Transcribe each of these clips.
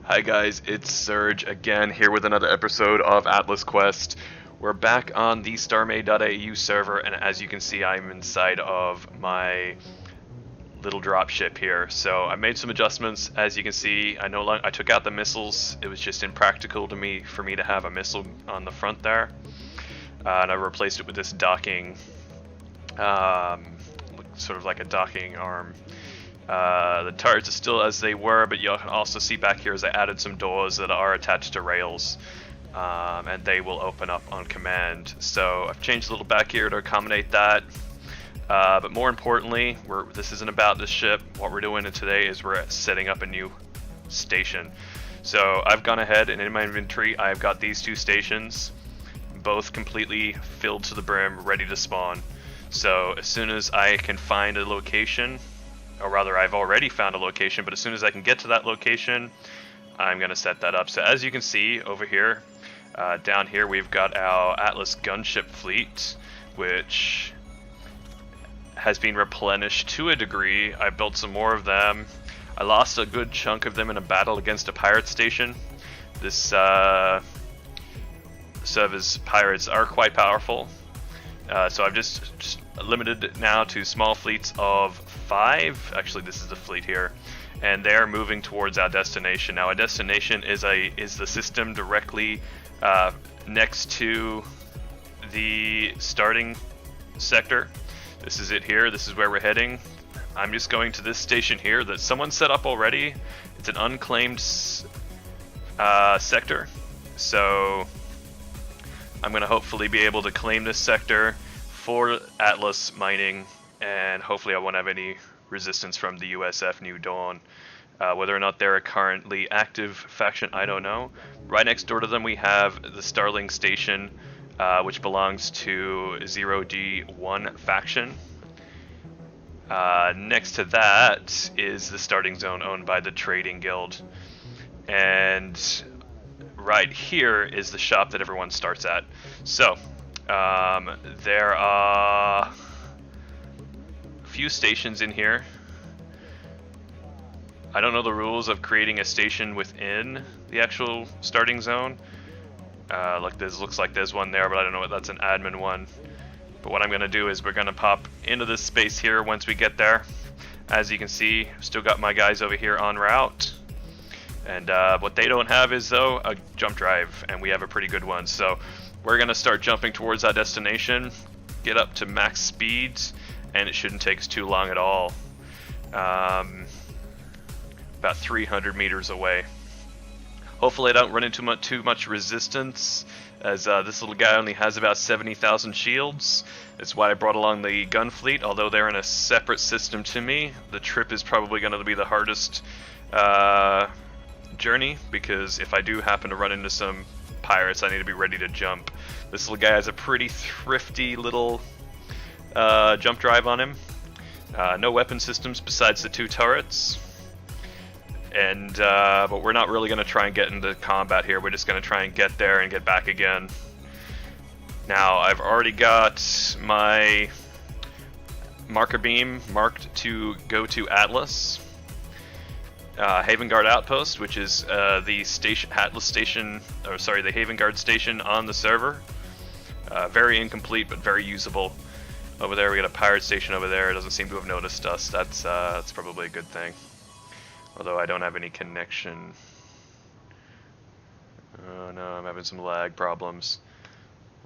Hi guys, it's Surge again here with another episode of Atlas Quest. We're back on the StarMade.au server, and as you can see, I'm inside of my little dropship here. So I made some adjustments. As you can see, I took out the missiles. It was just impractical to me for me to have a missile on the front there, and I replaced it with this docking, sort of like a docking arm. The turrets are still as they were, but you can also see back here as I added some doors that are attached to rails, and they will open up on command. So I've changed a little back here to accommodate that, but more importantly, this isn't about this ship. What we're doing today is we're setting up a new station. So I've gone ahead and in my inventory I've got these two stations, both completely filled to the brim, ready to spawn. So as soon as I can find a location, or rather I've already found a location, but as soon as I can get to that location, I'm going to set that up. So as you can see over here, down here we've got our Atlas gunship fleet, which has been replenished to a degree. I built some more of them. I lost a good chunk of them in a battle against a pirate station. This server's pirates are quite powerful. So I've just limited it now to small fleets of 5. Actually, this is the fleet here, and they're moving towards our destination. Now, our destination is the system directly next to the starting sector. This is it here. This is where we're heading. I'm just going to this station here that someone set up already. It's an unclaimed sector, so I'm going to hopefully be able to claim this sector for Atlas mining, and hopefully I won't have any resistance from the USF New Dawn. Whether or not they're a currently active faction, I don't know. Right next door to them we have the Starling Station, which belongs to 0D1 faction. Next to that is the starting zone owned by the Trading Guild. And right here is the shop that everyone starts at. So, there are a few stations in here. I don't know the rules of creating a station within the actual starting zone. Looks like there's one there, but I don't know what that's an admin one. But what I'm going to do is we're going to pop into this space here once we get there. As you can see, still got my guys over here en route. And what they don't have is, though, a jump drive, and we have a pretty good one. So we're going to start jumping towards that destination, get up to max speeds, and it shouldn't take us too long at all. About 300 meters away. Hopefully I don't run into too much resistance, as this little guy only has about 70,000 shields. That's why I brought along the gun fleet, although they're in a separate system to me. The trip is probably going to be the hardest journey, because if I do happen to run into some pirates, I need to be ready to jump. This little guy has a pretty thrifty little jump drive on him. No weapon systems besides the 2 turrets. And but we're not really going to try and get into combat here. We're just going to try and get there and get back again. Now, I've already got my marker beam marked to go to Atlas. Haven Guard Outpost, which is the station, Atlas station, or sorry, the Haven Guard station on the server. Very incomplete, but very usable. Over there, we got a pirate station over there. It doesn't seem to have noticed us. That's probably a good thing. Although I don't have any connection. Oh no, I'm having some lag problems.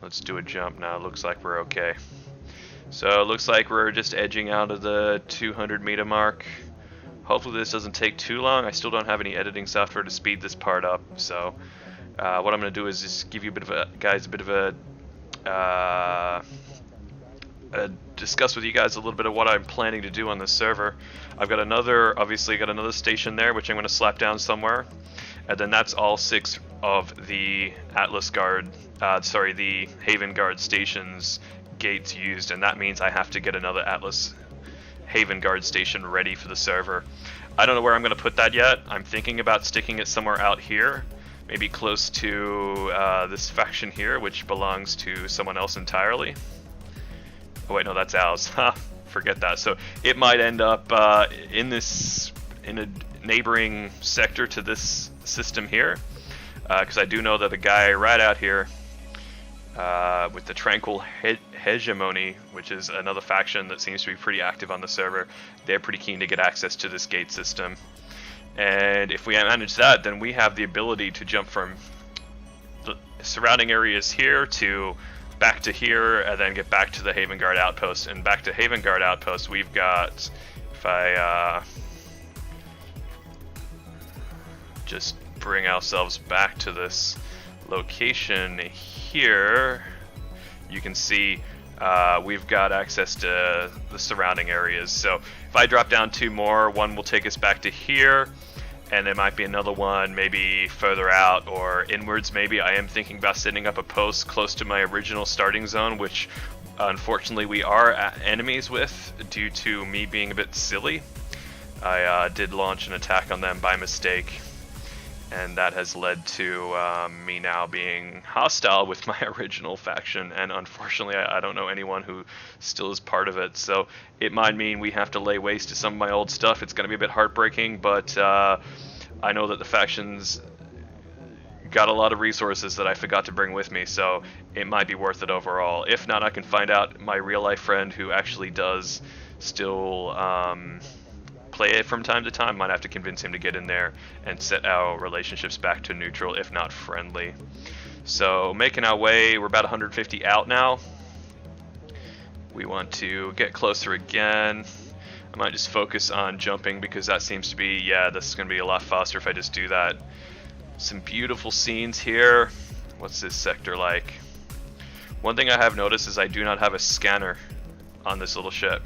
Let's do a jump now. Looks like we're okay. So it looks like we're just edging out of the 200 meter mark. Hopefully this doesn't take too long. I still don't have any editing software to speed this part up. So what I'm going to do is just give you a bit of a discuss with you guys a little bit of what I'm planning to do on this server. I've got obviously got another station there, which I'm going to slap down somewhere, and then that's all 6 of the Atlas Guard, the Haven Guard stations gates used, and that means I have to get another Atlas Haven Guard station ready for the server. I don't know where I'm going to put that yet. I'm thinking about sticking it somewhere out here, maybe close to this faction here, which belongs to someone else entirely. Oh wait, no, that's ours. forget that. So it might end up in a neighboring sector to this system here, because I do know that a guy right out here with the Tranquil Hegemony, which is another faction that seems to be pretty active on the server, they're pretty keen to get access to this gate system. And if we manage that, then we have the ability to jump from the surrounding areas here to back to here, and then get back to the Haven Guard outpost. And back to Haven Guard outpost, we've got, if I just bring ourselves back to this location here, you can see we've got access to the surrounding areas. So if I drop down 2 more, one will take us back to here, and there might be another one maybe further out or inwards maybe. I am thinking about setting up a post close to my original starting zone, which unfortunately we are enemies with due to me being a bit silly. I did launch an attack on them by mistake, and that has led to me now being hostile with my original faction, and unfortunately I don't know anyone who still is part of it, so it might mean we have to lay waste to some of my old stuff. It's going to be a bit heartbreaking, but I know that the factions got a lot of resources that I forgot to bring with me, so it might be worth it overall. If not, I can find out my real life friend who actually does still play it from time to time. Might have to convince him to get in there and set our relationships back to neutral, if not friendly. So making our way, we're about 150 out now. We want to get closer again. I might just focus on jumping because that seems to be, yeah, this is going to be a lot faster if I just do that. Some beautiful scenes here. What's this sector like? One thing I have noticed is I do not have a scanner on this little ship.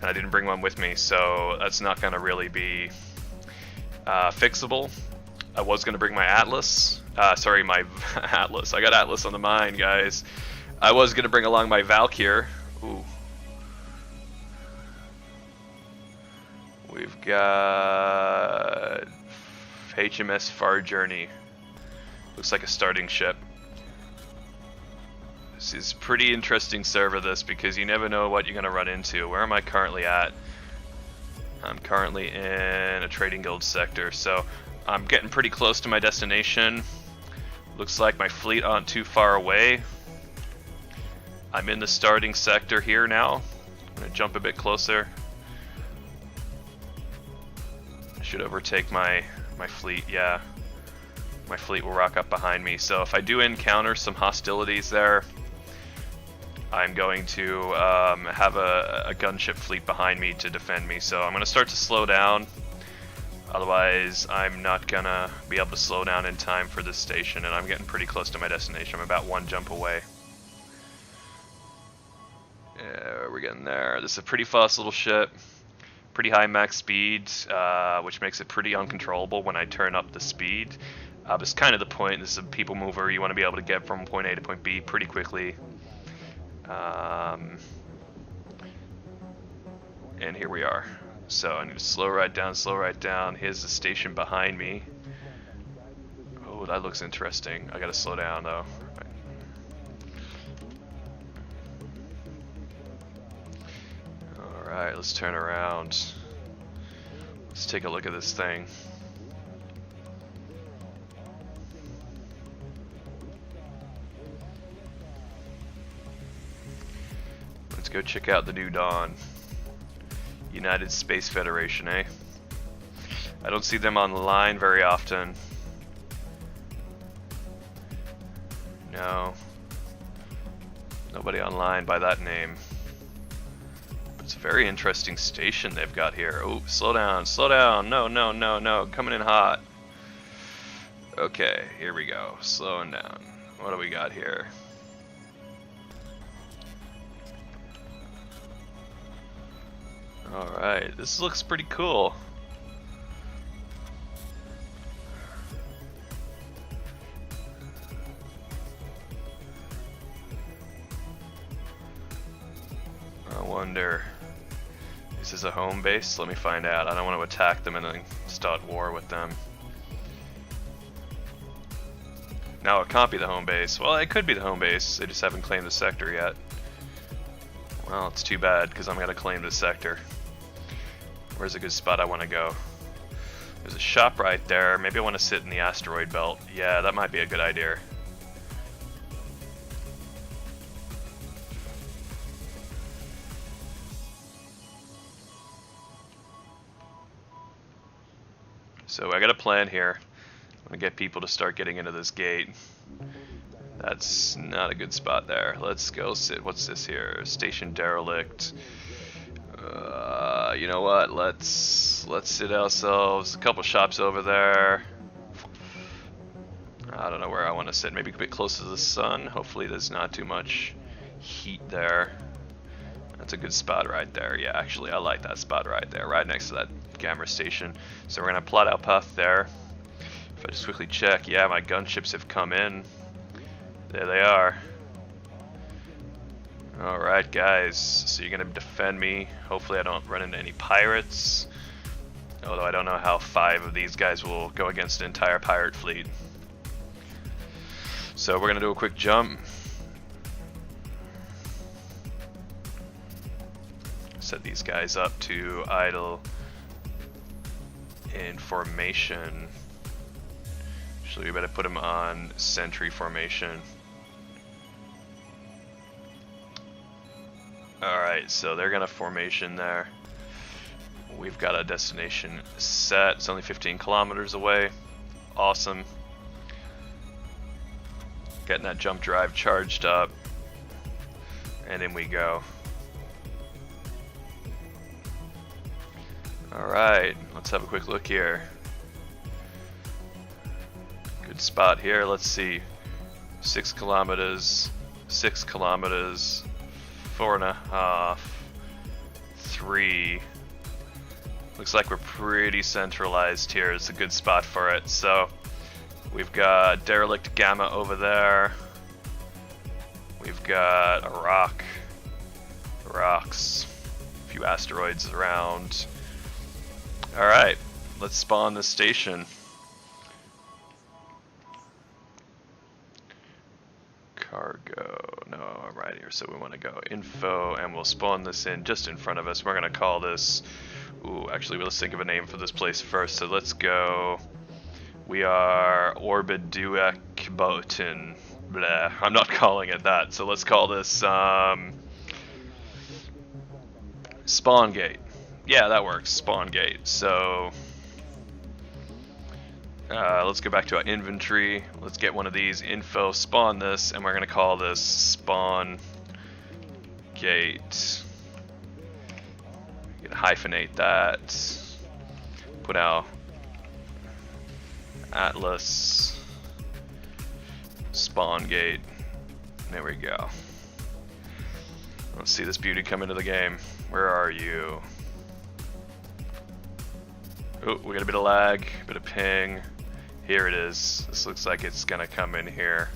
And I didn't bring one with me, so that's not going to really be fixable. I was going to bring my Atlas. Sorry, my Atlas. I got Atlas on the mind, guys. I was going to bring along my Valkyr. Ooh. We've got HMS Far Journey. Looks like a starting ship. This is a pretty interesting server, this, because you never know what you're going to run into. Where am I currently at? I'm currently in a trading guild sector, so I'm getting pretty close to my destination. Looks like my fleet aren't too far away. I'm in the starting sector here now. I'm going to jump a bit closer. I should overtake my fleet, yeah. My fleet will rock up behind me, so if I do encounter some hostilities there, I'm going to have a gunship fleet behind me to defend me. So I'm going to start to slow down. Otherwise, I'm not going to be able to slow down in time for this station, and I'm getting pretty close to my destination. I'm about 1 jump away. Yeah, we're getting there. This is a pretty fast little ship. Pretty high max speed, which makes it pretty uncontrollable when I turn up the speed. But it's kind of the point. This is a people mover. You want to be able to get from point A to point B pretty quickly. And here we are. So I need to slow right down, slow right down. Here's the station behind me. Oh, that looks interesting. I gotta slow down though. Alright, let's turn around. Let's take a look at this thing. Let's go check out the New Dawn. United Space Federation, eh? I don't see them on the line very often. No. Nobody online by that name. But it's a very interesting station they've got here. Oh, slow down, slow down. No, no, no, no. Coming in hot. Okay, here we go. Slowing down. What do we got here? Alright, this looks pretty cool. I wonder, is this a home base? Let me find out. I don't want to attack them and then start war with them. No, it can't be the home base. Well, it could be the home base. They just haven't claimed the sector yet. Well, it's too bad, because I'm going to claim this sector. Where's a good spot I want to go? There's a shop right there. Maybe I want to sit in the asteroid belt. Yeah, that might be a good idea. So I got a plan here. I'm going to get people to start getting into this gate. That's not a good spot there. Let's go sit. What's this here? Station derelict. You know what? Let's sit ourselves a couple shops over there. I don't know where I want to sit. Maybe a bit close to the sun. Hopefully there's not too much heat there. That's a good spot right there. Yeah, actually I like that spot right there, right next to that gamma station. So we're gonna plot our path there. If I just quickly check, yeah, my gunships have come in. There they are. Alright guys, so you're gonna defend me. Hopefully I don't run into any pirates. Although I don't know how 5 of these guys will go against an entire pirate fleet. So we're gonna do a quick jump. Set these guys up to idle in formation. Actually, we better put them on sentry formation. Alright, so they're gonna formation there. We've got a destination set. It's only 15 kilometers away. Awesome. Getting that jump drive charged up. And in we go. Alright, let's have a quick look here. Good spot here. Let's see. 6 kilometers, 6 kilometers, 4.5, 3. Looks like we're pretty centralized here. It's a good spot for it. So we've got derelict gamma over there. We've got a rock, rocks, a few asteroids around. Alright, let's spawn this station. Cargo, no, right here, so we want to go info, and we'll spawn this in just in front of us. We're going to call this, ooh, actually let's think of a name for this place first. So let's go, we are Orbiduekboten, blah, I'm not calling it that, so let's call this Spawn Gate. Yeah, that works. Spawn gate. So let's go back to our inventory. Let's get one of these. Info. Spawn this, and we're gonna call this spawn gate. You can hyphenate that. Put our Atlas spawn gate. There we go. Let's see this beauty come into the game. Where are you? Oh, we got a bit of lag, a bit of ping. Here it is. This looks like it's gonna come in here.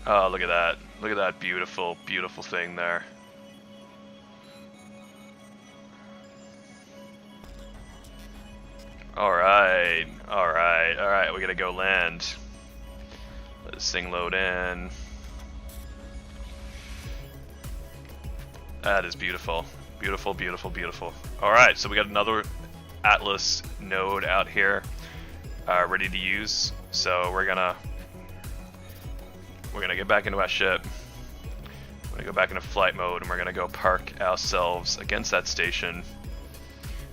Oh, look at that. Look at that beautiful, beautiful thing there. Alright, alright, alright, we gotta go land. Let this thing load in. That is beautiful. Beautiful, beautiful, beautiful. Alright, so we got another Atlas node out here ready to use. So we're gonna get back into our ship. We're gonna go back into flight mode, and we're gonna go park ourselves against that station.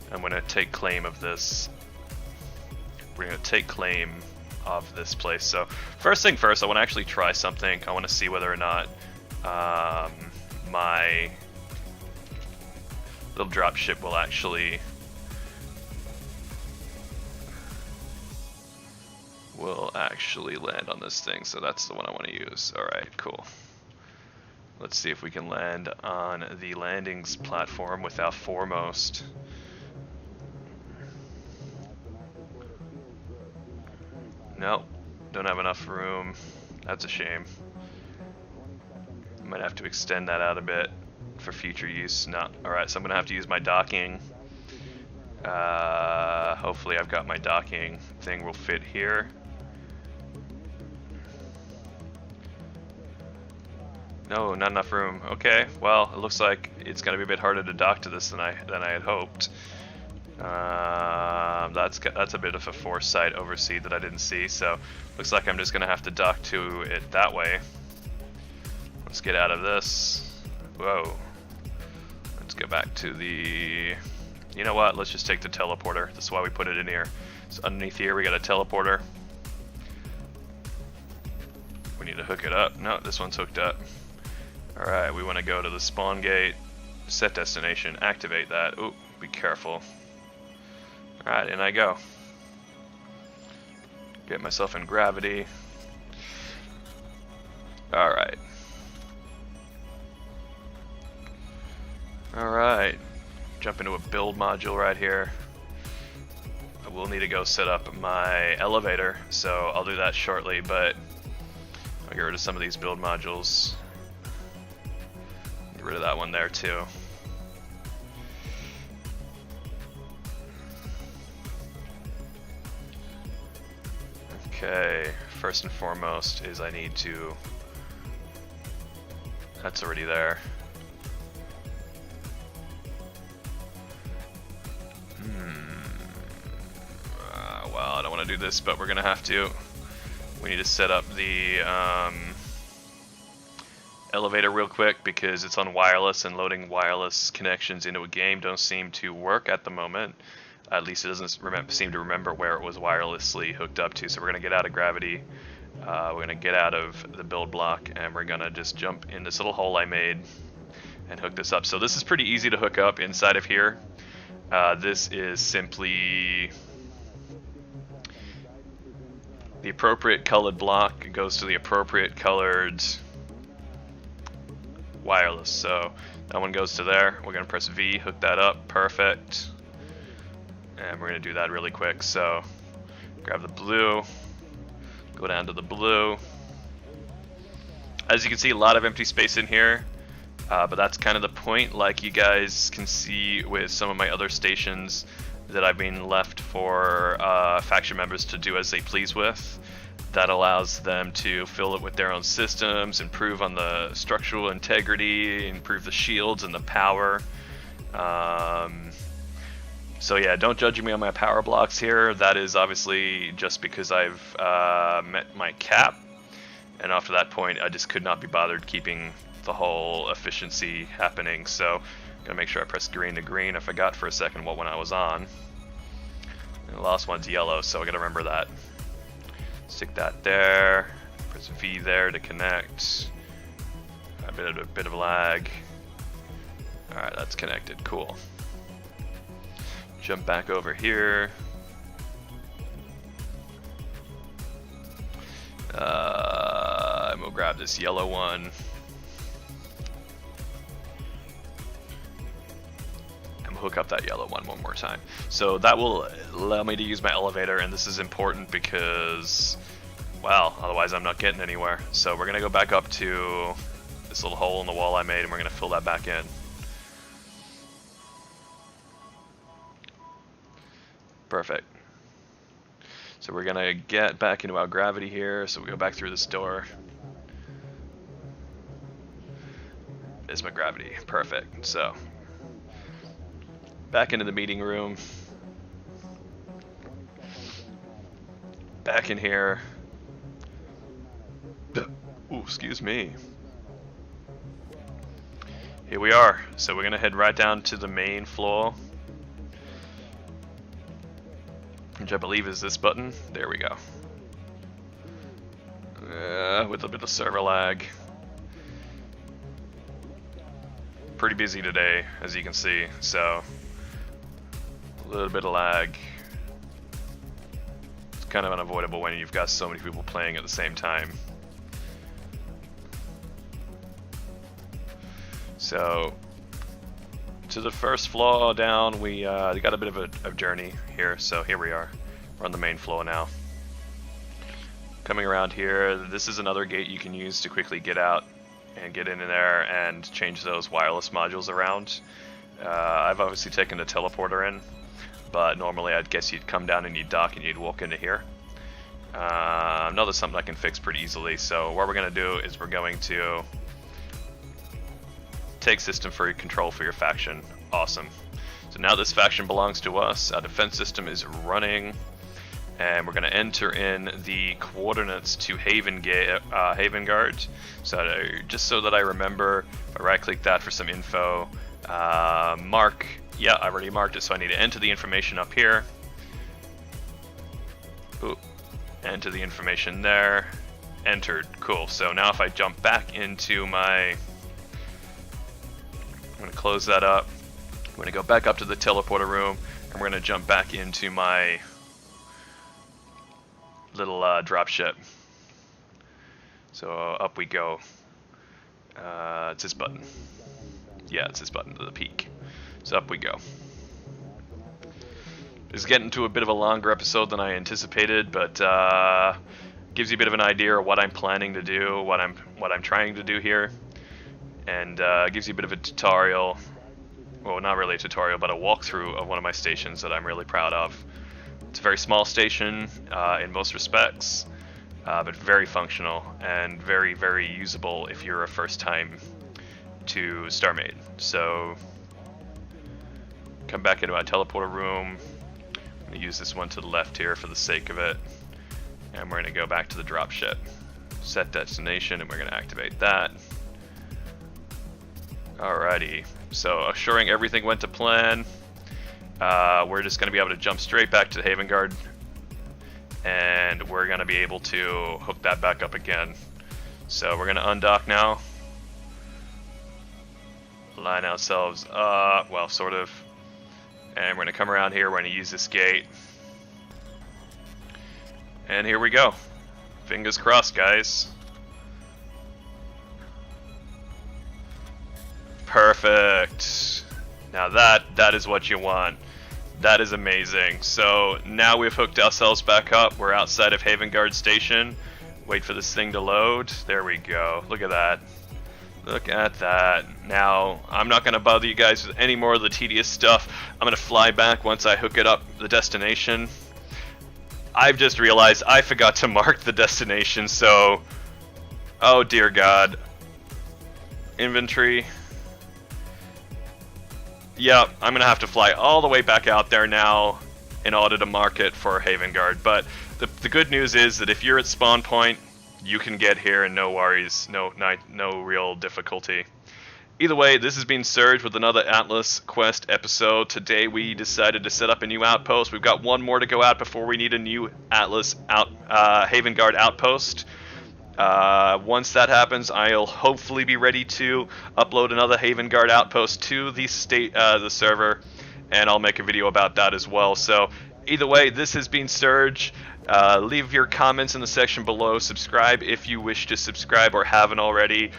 I'm gonna take claim of this. We're gonna take claim of this place. So first thing first, I want to actually try something. I want to see whether or not my little drop ship will actually land on this thing. So that's the one I want to use. Alright, cool. Let's see if we can land on the landings platform with our foremost. Nope, don't have enough room. That's a shame. Might have to extend that out a bit for future use. No. Alright, so I'm gonna have to use my docking. Hopefully I've got my docking thing will fit here. No, not enough room. Okay, well, it looks like it's gonna be a bit harder to dock to this than I had hoped. That's a bit of a foresight oversight that I didn't see. So looks like I'm just gonna have to dock to it that way. Let's get out of this. Whoa. Let's go back to the. You know what? Let's just take the teleporter. That's why we put it in here. So underneath here we got a teleporter. We need to hook it up. No, this one's hooked up. Alright, we want to go to the spawn gate, set destination, activate that. Ooh, be careful. Alright, in I go. Get myself in gravity. Alright. Alright. Jump into a build module right here. I will need to go set up my elevator, so I'll do that shortly, but I'll get rid of some of these build modules. Get rid of that one there too. Okay, first and foremost is I need to. That's already there. Well, I don't want to do this, but we're gonna have to. We need to set up the elevator real quick because it's on wireless, and loading wireless connections into a game don't seem to work at the moment. At least it doesn't seem to remember where it was wirelessly hooked up to. So we're gonna get out of gravity. We're gonna get out of the build block, and we're gonna just jump in this little hole I made and hook this up. So this is pretty easy to hook up inside of here. This is simply the appropriate colored block goes to the appropriate colored wireless. So that one goes to there. We're gonna press V, hook that up, perfect. And we're gonna do that really quick. So grab the blue, go down to the blue. As you can see, a lot of empty space in here, but that's kind of the point. Like you guys can see with some of my other stations that I've been left for faction members to do as they please with. That allows them to fill it with their own systems, improve on the structural integrity, improve the shields and the power. So yeah, don't judge me on my power blocks here. That is obviously just because I've met my cap, and after that point I just could not be bothered keeping the whole efficiency happening. So gonna make sure I press green to green. I forgot for a second what one I was on. And the last one's yellow, so I gotta remember that. Stick that there. Press V there to connect. A bit of lag. Alright, that's connected. Cool. Jump back over here. And we'll grab this yellow one. Hook up that yellow one more time. So that will allow me to use my elevator, and this is important because, well, otherwise I'm not getting anywhere. So we're gonna go back up to this little hole in the wall I made, and we're gonna fill that back in. Perfect. So we're gonna get back into our gravity here, so we go back through this door. There's my gravity. Perfect. So back into the meeting room. Back in here. Ooh, excuse me. Here we are. So we're gonna head right down to the main floor, which I believe is this button. There we go. With a bit of server lag. Pretty busy today, as you can see, so a little bit of lag. It's kind of unavoidable when you've got so many people playing at the same time. So to the first floor down, we got a bit of a journey here, so here we are. We're on the main floor now. Coming around here, this is another gate you can use to quickly get out and get in there and change those wireless modules around. I've obviously taken the teleporter in, but normally I'd guess you'd come down and you'd dock and you'd walk into here. I know that's something I can fix pretty easily, so what we're going to do is we're going to take system for control for your faction. Awesome. So now this faction belongs to us. Our defense system is running, and we're going to enter in the coordinates to Haven Guard. So just so that I remember, if I right-click that for some info, mark. Yeah, I already marked it, so I need to enter the information up here. Ooh, enter the information there. Entered. Cool. So now if I jump back into my... I'm going to close that up. I'm going to go back up to the teleporter room, and we're going to jump back into my little dropship. So up we go. It's this button. Yeah, it's this button to the peak. So up we go. This is getting to a bit of a longer episode than I anticipated, but gives you a bit of an idea of what I'm planning to do, what I'm trying to do here, and gives you a bit of a tutorial. Well, not really a tutorial, but a walkthrough of one of my stations that I'm really proud of. It's a very small station in most respects, but very functional and very, very usable if you're a first time to StarMade. So come back into my teleporter room. I'm going to use this one to the left here for the sake of it. And we're going to go back to the dropship. Set destination, and we're going to activate that. Alrighty, so assuring everything went to plan. We're just going to be able to jump straight back to Haven Guard, and we're going to be able to hook that back up again. So we're going to undock now. Line ourselves up, well, sort of. And we're going to come around here, we're going to use this gate. And here we go. Fingers crossed, guys. Perfect. Now that is what you want. That is amazing. So now we've hooked ourselves back up. We're outside of Haven Guard Station. Wait for this thing to load. There we go. Look at that. Look at that. Now, I'm not going to bother you guys with any more of the tedious stuff. I'm going to fly back once I hook it up, the destination. I've just realized I forgot to mark the destination, so... Oh dear God. Inventory. Yep, I'm going to have to fly all the way back out there now in order to mark it for Haven Guard. But the good news is that if you're at spawn point, you can get here and no worries, no real difficulty. Either way, this has been Surge with another Atlas Quest episode. Today we decided to set up a new outpost. We've got one more to go out before we need a new Atlas Haven Guard outpost. Once that happens, I'll hopefully be ready to upload another Haven Guard outpost to the server, and I'll make a video about that as well. So either way, this has been Surge. Leave your comments in the section below. Subscribe if you wish to subscribe or haven't already.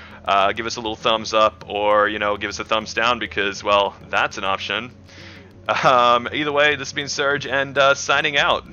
Give us a little thumbs up, or give us a thumbs down, because, well, that's an option. Either way, this has been Surge, and signing out.